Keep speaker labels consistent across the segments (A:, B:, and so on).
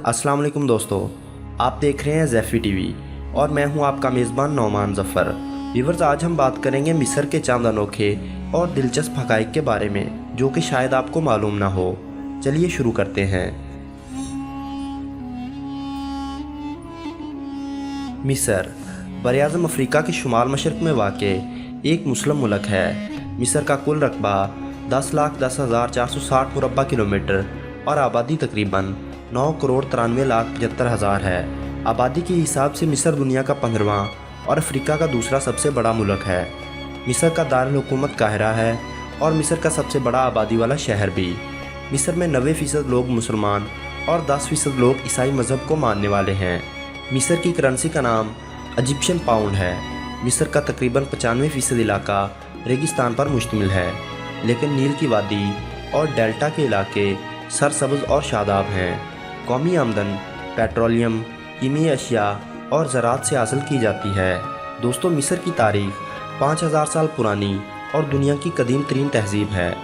A: अस्सलाम वालेकुम दोस्तों, आप देख रहे हैं ज़ैफ़ी टीवी और मैं हूं आपका मेज़बान नौमान ज़फ़र। व्यूअर्स, आज हम बात करेंगे मिस्र के चंद अनोखे और दिलचस्प हक़ाइक़ के बारे में जो कि शायद आपको मालूम ना हो। चलिए शुरू करते हैं। मिस्र बरआज़म अफ्रीका के शुमाल मशरक़ में वाक़े एक मुस्लिम मुल्क है। मिस्र का कुल रकबा 10,10,460 मुरबा किलोमीटर और आबादी तकरीबन 9,93,75,000 है। आबादी के हिसाब से मिस्र दुनिया का 15वां और अफ्रीका का दूसरा सबसे बड़ा मुल्क है। मिस्र का दारुल हुकूमत काहिरा है और मिस्र का सबसे बड़ा आबादी वाला शहर भी। मिस्र में 90% लोग मुसलमान और 10% लोग ईसाई मज़हब को मानने वाले हैं। मिस्र की करेंसी का नाम इजिप्शियन पाउंड है। मिस्र का तकरीबन 95% इलाका रेगिस्तान पर मुश्तमिल है, लेकिन नील की वादी और डेल्टा के इलाके सरसब्ज़ और शादाब हैं। कौमी आमदन पेट्रोलियम, कीमी अशिया और ज़राअत से हासिल की जाती है। दोस्तों, मिस्र की तारीख़ 5000 साल पुरानी और दुनिया की कदीम तरीन तहज़ीब है।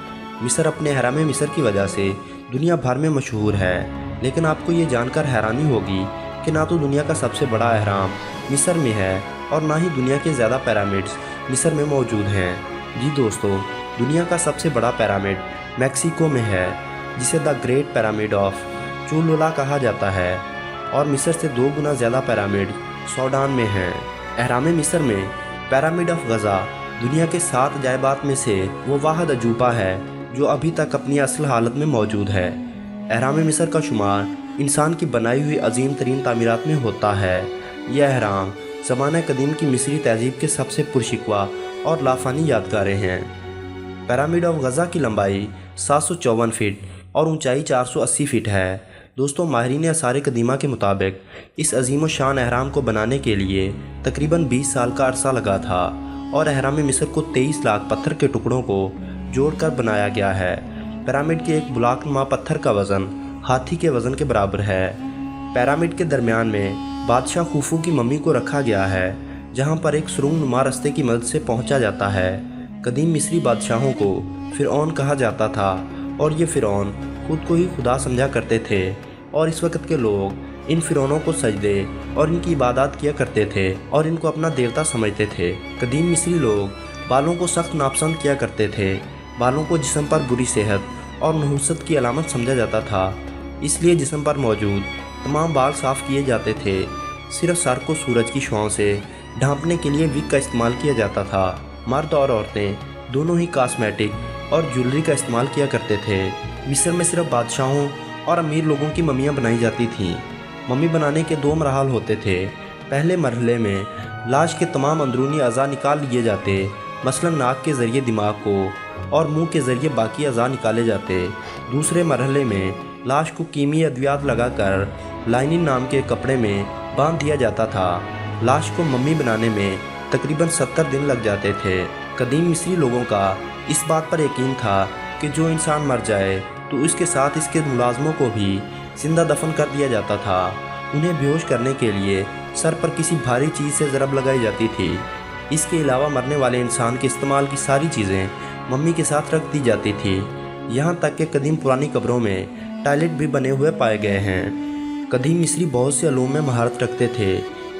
A: मिस्र अपने हराम मिस्र की वजह से दुनिया भर में मशहूर है, लेकिन आपको ये जानकर हैरानी होगी कि ना तो दुनिया का सबसे बड़ा अहराम मिस्र में है और ना ही दुनिया के ज़्यादा पिरामिड्स मिस्र में मौजूद हैं। जी दोस्तों, दुनिया का सबसे बड़ा पिरामिड मैक्सिको में है, जिसे the great pyramid of Cholula कहा जाता है, और मिस्र से 2 गुना ज़्यादा पिरामिड सूडान में हैं। अहराम मिस्र में पिरामिड ऑफ गज़ा दुनिया के 7 अजायबात में से वो वाहिद अजूबा है जो अभी तक अपनी असल हालत में मौजूद है। अहराम मिस्र का शुमार इंसान की बनाई हुई अजीम तरीन तामीरात में होता है। यह अहराम ज़माना कदीम की मिस्री तहज़ीब के सबसे पुरशिकवा और लाफानी यादगारें हैं। पिरामिड ऑफ गज़ा की लंबाई 754 फीट और ऊंचाई 480 फीट है। दोस्तों, माहिरीन आसार कदीमा के मुताबिक इस अजीम व शान अहराम को बनाने के लिए तकरीबन 20 साल का अरसा लगा था और अहराम मिस्र को 23 लाख पत्थर के टुकड़ों को जोड़कर बनाया गया है। पिरामिड के एक बुलाकनुमा पत्थर का वज़न हाथी के वज़न के बराबर है। पिरामिड के दरमियान में बादशाह खूफू की मम्मी को रखा गया है, जहाँ पर एक सुरंग नुमा रस्ते की मदद से पहुँचा जाता है। कदीम मिस्री बादशाहों को फ़िरऔन कहा जाता था और ये फ़िरऔन खुद को ही खुदा समझा करते थे, और इस वक्त के लोग इन फ़िरौनों को सजदे और इनकी इबादत किया करते थे और इनको अपना देवता समझते थे। कदीम मिस्री लोग बालों को सख्त नापसंद किया करते थे। बालों को जिस्म पर बुरी सेहत और नहुसत की अलामत समझा जाता था, इसलिए जिस्म पर मौजूद तमाम बाल साफ़ किए जाते थे। सिर्फ सर को सूरज की छांव से ढांपने के लिए विग का इस्तेमाल किया जाता था। मर्द और औरतें दोनों ही कॉस्मेटिक और ज्वेलरी का इस्तेमाल किया करते थे। मिस्र में सिर्फ बादशाहों और अमीर लोगों की मम्मियाँ बनाई जाती थीं। मम्मी बनाने के 2 मरहल होते थे। पहले मरहले में लाश के तमाम अंदरूनी अज़ा निकाल लिए जाते, मसलन नाक के ज़रिए दिमाग को और मुंह के ज़रिए बाकी अज़ा निकाले जाते। दूसरे मरहले में लाश को कीमी अद्वियात लगाकर लाइनिन नाम के कपड़े में बांध दिया जाता था। लाश को मम्मी बनाने में तकरीबन 70 दिन लग जाते थे। कदीम मिस्री लोगों का इस बात पर यकीन था कि जो इंसान मर जाए तो इसके साथ इसके मुलाजमों को भी जिंदा दफन कर दिया जाता था। उन्हें बेहोश करने के लिए सर पर किसी भारी चीज़ से ज़रब लगाई जाती थी। इसके अलावा मरने वाले इंसान के इस्तेमाल की सारी चीज़ें मम्मी के साथ रख दी जाती थी। यहाँ तक कि कदीम पुरानी कब्रों में टॉयलेट भी बने हुए पाए गए हैं। कदीम मिस्री बहुत से अलूम में महारत रखते थे।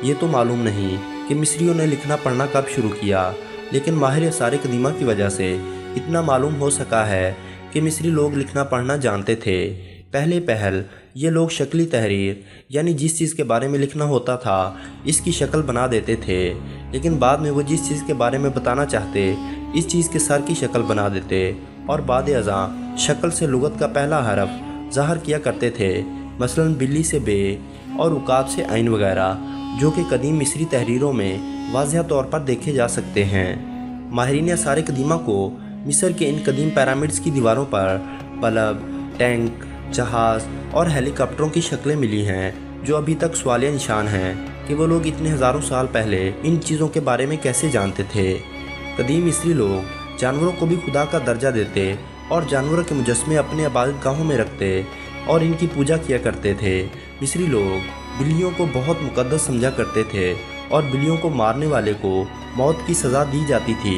A: ये तो मालूम नहीं कि मिस्रियों ने लिखना पढ़ना कब शुरू किया, लेकिन माहिर आसार कदीमा की वजह से इतना मालूम हो सका है कि मिस्री लोग लिखना पढ़ना जानते थे। पहले पहल ये लोग शक्ली तहरीर यानी जिस चीज़ के बारे में लिखना होता था इसकी शक्ल बना देते थे, लेकिन बाद में वो जिस चीज़ के बारे में बताना चाहते इस चीज़ के सर की शक्ल बना देते और बाद अज़ा शक्ल से लुगत का पहला हरफ ज़ाहिर किया करते थे, मसलन बिल्ली से बे और उकाब से आइन वगैरह, जो कि कदीम मिस्री तहरीरों में वाज़िह तौर पर देखे जा सकते हैं। माहिरीन आसार कदीमा को मिस्र के इन कदीम पिरामिड्स की दीवारों पर बल्ब, टैंक, जहाज़ और हेलीकॉप्टरों की शक्लें मिली हैं, जो अभी तक सवालिया निशान हैं कि वो लोग इतने हज़ारों साल पहले इन चीज़ों के बारे में कैसे जानते थे। कदीम मिस्री लोग जानवरों को भी खुदा का दर्जा देते और जानवरों के मुजस्मे अपने इबादत गाहों में रखते और इनकी पूजा किया करते थे। मिस्री लोग बिल्लियों को बहुत मुकद्दस समझा करते थे और बिल्लियों को मारने वाले को मौत की सज़ा दी जाती थी।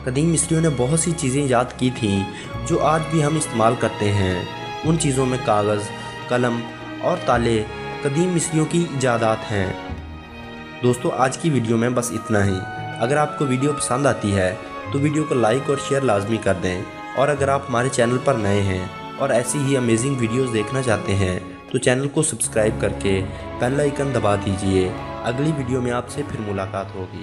A: कदीम मिस्रियों ने बहुत सी चीज़ें ईजाद की थीं जो आज भी हम इस्तेमाल करते हैं। उन चीज़ों में कागज़, कलम और ताले قدیم مصریوں کی ایجادات ہیں۔ دوستو آج کی ویڈیو میں بس اتنا ہی۔ اگر آپ کو ویڈیو پسند آتی ہے تو ویڈیو کو لائک اور شیئر لازمی کر دیں، اور اگر آپ ہمارے چینل پر نئے ہیں اور ایسی ہی امیزنگ ویڈیوز دیکھنا چاہتے ہیں تو چینل کو سبسکرائب کر کے بیل آئیکن دبا دیجئے۔ اگلی ویڈیو میں آپ سے پھر ملاقات ہوگی۔